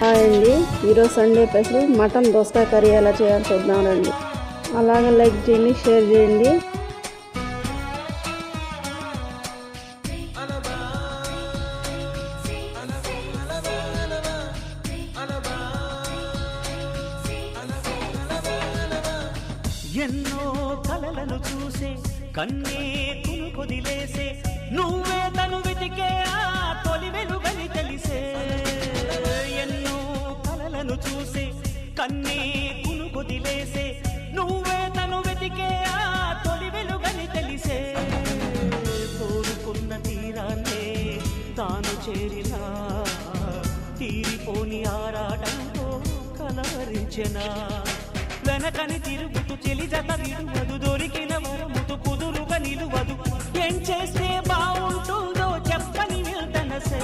Hi అండి, ఈరోజు Sunday special mutton దోసకాయ కర్రీ ఎలా చేయాలో చూద్దాం రండి. అలాగే లైక్ చేయండి, షేర్ చేయండి. ఎన్నో కలలను చూసే కన్నే కుదిలేసే నువ్వే తను వెతికే ఆ తొలి వెలుగని తెలిసే. ఎన్నో కలలను చూసే కన్నే కుదిలేసే నువ్వే తను వెతికే ఆ తొలి వెలుగని తెలిసే. కోరుకున్న తీరాన్నే తాను చేరినా తీరిపోని ఆరాటంతో కలవరించెనా. వెనకని తిరుగుతూ చెలి జత విడువదు, దొరికిన వరముతు కుదురుగా నిలువదు. ఏం చేస్తే బాగుంటుందో చెప్పని నిల్తనసే.